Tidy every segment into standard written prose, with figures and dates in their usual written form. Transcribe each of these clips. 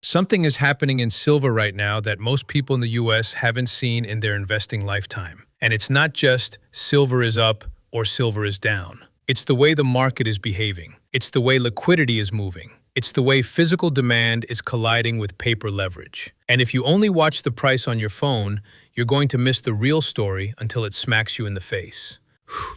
Something is happening in silver right now that most people in the US haven't seen in their investing lifetime. And it's not just silver is up or silver is down. It's the way the market is behaving. It's the way liquidity is moving. It's the way physical demand is colliding with paper leverage. And if you only watch the price on your phone, you're going to miss the real story until it smacks you in the face.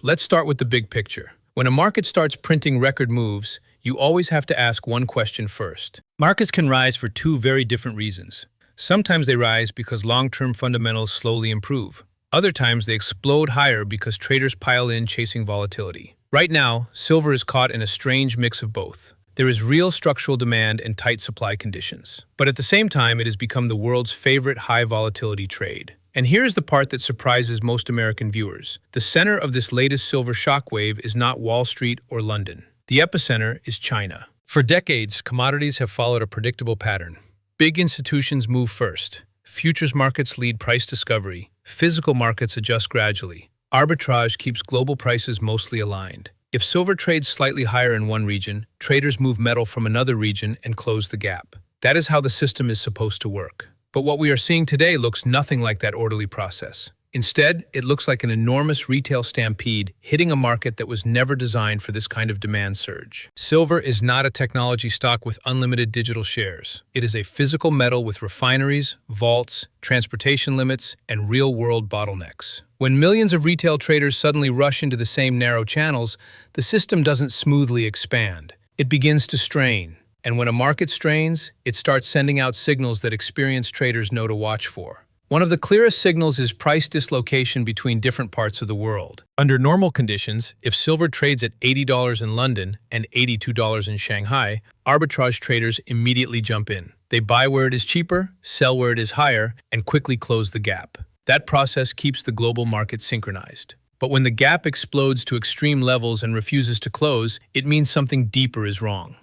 Let's start with the big picture. When a market starts printing record moves, you always have to ask one question first. Markets can rise for two very different reasons. Sometimes they rise because long-term fundamentals slowly improve. Other times they explode higher because traders pile in chasing volatility. Right now, silver is caught in a strange mix of both. There is real structural demand and tight supply conditions. But at the same time, it has become the world's favorite high-volatility trade. And here's the part that surprises most American viewers. The center of this latest silver shockwave is not Wall Street or London. The epicenter is China. For decades, commodities have followed a predictable pattern. Big institutions move first. Futures markets lead price discovery. Physical markets adjust gradually. Arbitrage keeps global prices mostly aligned. If silver trades slightly higher in one region, traders move metal from another region and close the gap. That is how the system is supposed to work. But what we are seeing today looks nothing like that orderly process. Instead, it looks like an enormous retail stampede hitting a market that was never designed for this kind of demand surge. Silver is not a technology stock with unlimited digital shares. It is a physical metal with refineries, vaults, transportation limits, and real-world bottlenecks. When millions of retail traders suddenly rush into the same narrow channels, the system doesn't smoothly expand. It begins to strain. And when a market strains, it starts sending out signals that experienced traders know to watch for. One of the clearest signals is price dislocation between different parts of the world. Under normal conditions, if silver trades at $80 in London and $82 in Shanghai, arbitrage traders immediately jump in. They buy where it is cheaper, sell where it is higher, and quickly close the gap. That process keeps the global market synchronized. But when the gap explodes to extreme levels and refuses to close, it means something deeper is wrong.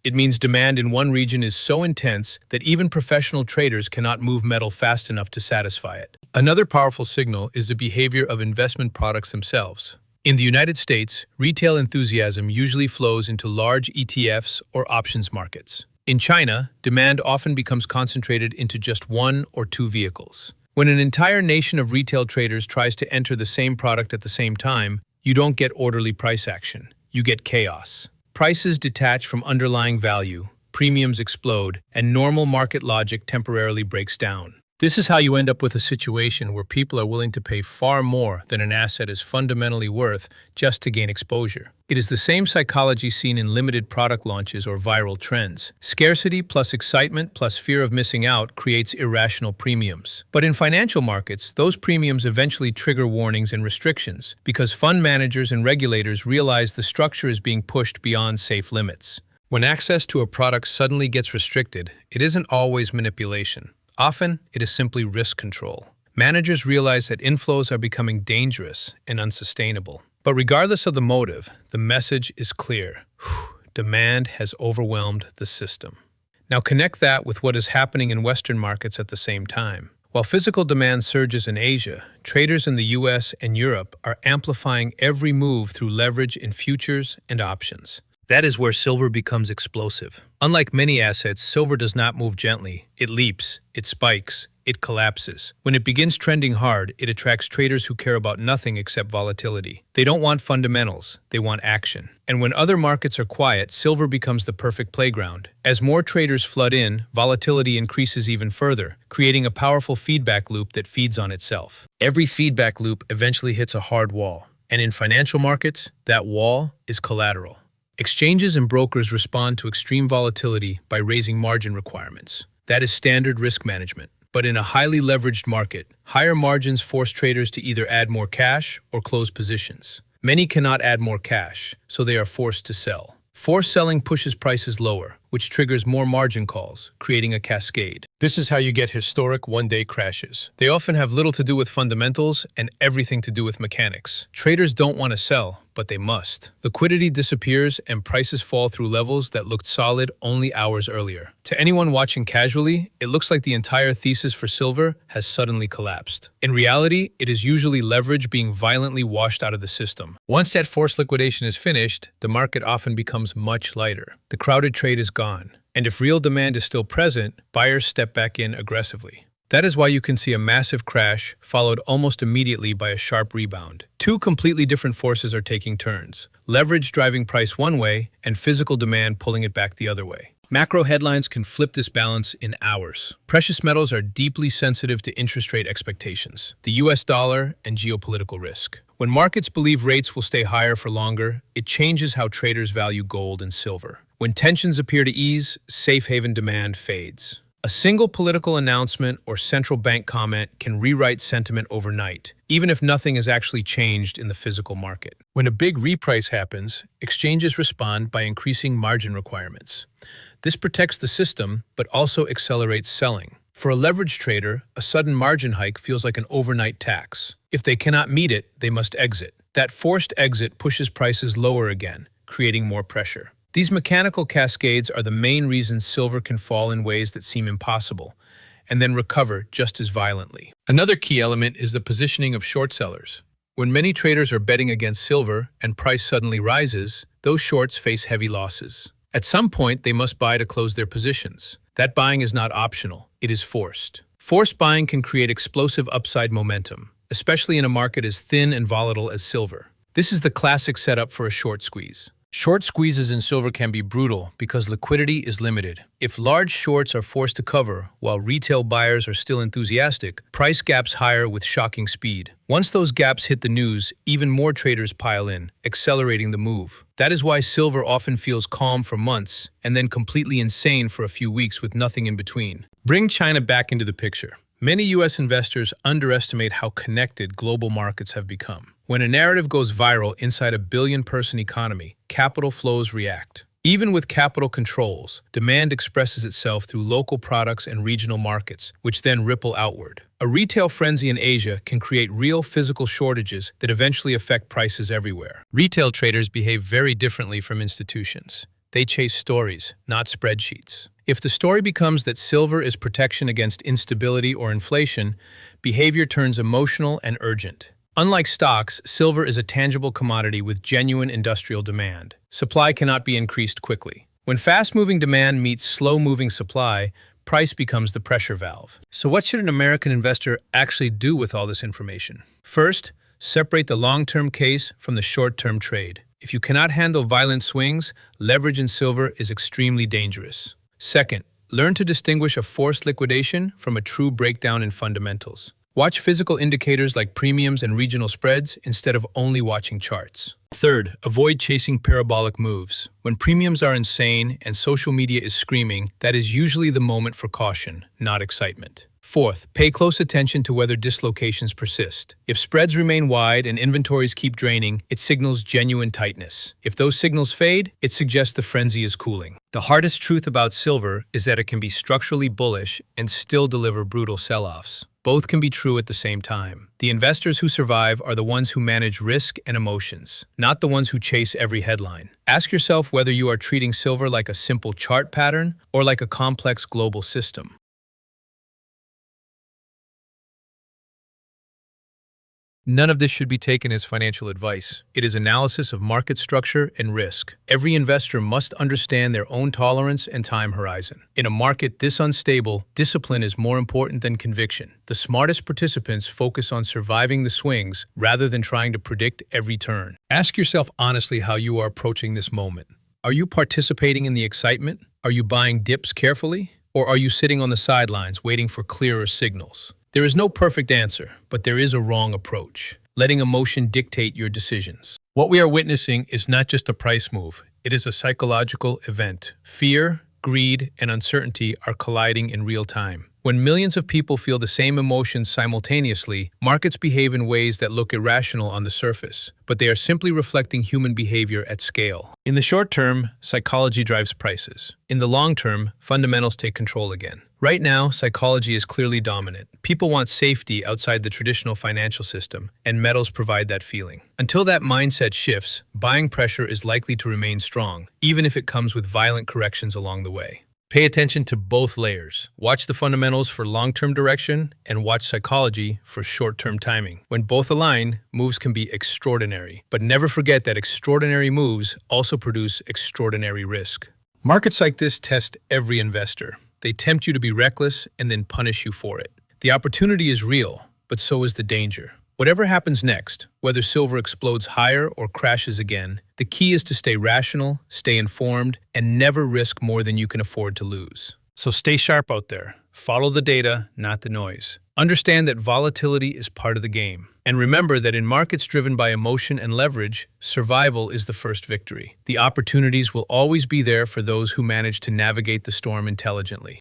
It means demand in one region is so intense that even professional traders cannot move metal fast enough to satisfy it. Another powerful signal is the behavior of investment products themselves. In the United States, retail enthusiasm usually flows into large ETFs or options markets. In China, demand often becomes concentrated into just one or two vehicles. When an entire nation of retail traders tries to enter the same product at the same time, you don't get orderly price action. You get chaos. Prices detach from underlying value, premiums explode, and normal market logic temporarily breaks down. This is how you end up with a situation where people are willing to pay far more than an asset is fundamentally worth just to gain exposure. It is the same psychology seen in limited product launches or viral trends. Scarcity plus excitement plus fear of missing out creates irrational premiums. But in financial markets, those premiums eventually trigger warnings and restrictions because fund managers and regulators realize the structure is being pushed beyond safe limits. When access to a product suddenly gets restricted, it isn't always manipulation. Often, it is simply risk control. Managers realize that inflows are becoming dangerous and unsustainable. But regardless of the motive, the message is clear. Demand has overwhelmed the system. Now connect that with what is happening in Western markets at the same time. While physical demand surges in Asia, traders in the US and Europe are amplifying every move through leverage in futures and options. That is where silver becomes explosive. Unlike many assets, silver does not move gently. It leaps, it spikes, it collapses. When it begins trending hard, it attracts traders who care about nothing except volatility. They don't want fundamentals, they want action. And when other markets are quiet, silver becomes the perfect playground. As more traders flood in, volatility increases even further, creating a powerful feedback loop that feeds on itself. Every feedback loop eventually hits a hard wall. And in financial markets, that wall is collateral. Exchanges and brokers respond to extreme volatility by raising margin requirements. That is standard risk management. But in a highly leveraged market, higher margins force traders to either add more cash or close positions. Many cannot add more cash, so they are forced to sell. Forced selling pushes prices lower, which triggers more margin calls, creating a cascade. This is how you get historic one-day crashes. They often have little to do with fundamentals and everything to do with mechanics. Traders don't want to sell, but they must. Liquidity disappears and prices fall through levels that looked solid only hours earlier. To anyone watching casually, it looks like the entire thesis for silver has suddenly collapsed. In reality, it is usually leverage being violently washed out of the system. Once that forced liquidation is finished, the market often becomes much lighter. The crowded trade is gone. gone. And if real demand is still present, buyers step back in aggressively. That is why you can see a massive crash followed almost immediately by a sharp rebound. Two completely different forces are taking turns: leverage driving price one way and physical demand pulling it back the other way. Macro headlines can flip this balance in hours. Precious metals are deeply sensitive to interest rate expectations, the US dollar, and geopolitical risk. When markets believe rates will stay higher for longer, it changes how traders value gold and silver. When tensions appear to ease, safe haven demand fades. A single political announcement or central bank comment can rewrite sentiment overnight, even if nothing has actually changed in the physical market. When a big reprice happens, exchanges respond by increasing margin requirements. This protects the system, but also accelerates selling. For a leverage trader, a sudden margin hike feels like an overnight tax. If they cannot meet it, they must exit. That forced exit pushes prices lower again, creating more pressure. These mechanical cascades are the main reasons silver can fall in ways that seem impossible, and then recover just as violently. Another key element is the positioning of short sellers. When many traders are betting against silver and price suddenly rises, those shorts face heavy losses. At some point, they must buy to close their positions. That buying is not optional, it is forced. Forced buying can create explosive upside momentum, especially in a market as thin and volatile as silver. This is the classic setup for a short squeeze. Short squeezes in silver can be brutal because liquidity is limited. If large shorts are forced to cover while retail buyers are still enthusiastic, price gaps higher with shocking speed. Once those gaps hit the news, even more traders pile in, accelerating the move. That is why silver often feels calm for months and then completely insane for a few weeks with nothing in between. Bring China back into the picture. Many U.S. investors underestimate how connected global markets have become. When a narrative goes viral inside a billion-person economy, capital flows react. Even with capital controls, demand expresses itself through local products and regional markets, which then ripple outward. A retail frenzy in Asia can create real physical shortages that eventually affect prices everywhere. Retail traders behave very differently from institutions. They chase stories, not spreadsheets. If the story becomes that silver is protection against instability or inflation, behavior turns emotional and urgent. Unlike stocks, silver is a tangible commodity with genuine industrial demand. Supply cannot be increased quickly. When fast-moving demand meets slow-moving supply, price becomes the pressure valve. So what should an American investor actually do with all this information? First, separate the long-term case from the short-term trade. If you cannot handle violent swings, leverage in silver is extremely dangerous. Second, learn to distinguish a forced liquidation from a true breakdown in fundamentals. Watch physical indicators like premiums and regional spreads instead of only watching charts. Third, avoid chasing parabolic moves. When premiums are insane and social media is screaming, that is usually the moment for caution, not excitement. Fourth, pay close attention to whether dislocations persist. If spreads remain wide and inventories keep draining, it signals genuine tightness. If those signals fade, it suggests the frenzy is cooling. The hardest truth about silver is that it can be structurally bullish and still deliver brutal sell-offs. Both can be true at the same time. The investors who survive are the ones who manage risk and emotions, not the ones who chase every headline. Ask yourself whether you are treating silver like a simple chart pattern or like a complex global system. None of this should be taken as financial advice. It is analysis of market structure and risk. Every investor must understand their own tolerance and time horizon. In a market this unstable, discipline is more important than conviction. The smartest participants focus on surviving the swings rather than trying to predict every turn. Ask yourself honestly how you are approaching this moment. Are you participating in the excitement? Are you buying dips carefully? Or are you sitting on the sidelines waiting for clearer signals? There is no perfect answer, but there is a wrong approach, letting emotion dictate your decisions. What we are witnessing is not just a price move, it is a psychological event. Fear, greed, and uncertainty are colliding in real time. When millions of people feel the same emotions simultaneously, markets behave in ways that look irrational on the surface, but they are simply reflecting human behavior at scale. In the short term, psychology drives prices. In the long term, fundamentals take control again. Right now, psychology is clearly dominant. People want safety outside the traditional financial system, and metals provide that feeling. Until that mindset shifts, buying pressure is likely to remain strong, even if it comes with violent corrections along the way. Pay attention to both layers. Watch the fundamentals for long-term direction and watch psychology for short-term timing. When both align, moves can be extraordinary. But never forget that extraordinary moves also produce extraordinary risk. Markets like this test every investor. They tempt you to be reckless and then punish you for it. The opportunity is real, but so is the danger. Whatever happens next, whether silver explodes higher or crashes again, the key is to stay rational, stay informed, and never risk more than you can afford to lose. So stay sharp out there. Follow the data, not the noise. Understand that volatility is part of the game. And remember that in markets driven by emotion and leverage, survival is the first victory. The opportunities will always be there for those who manage to navigate the storm intelligently.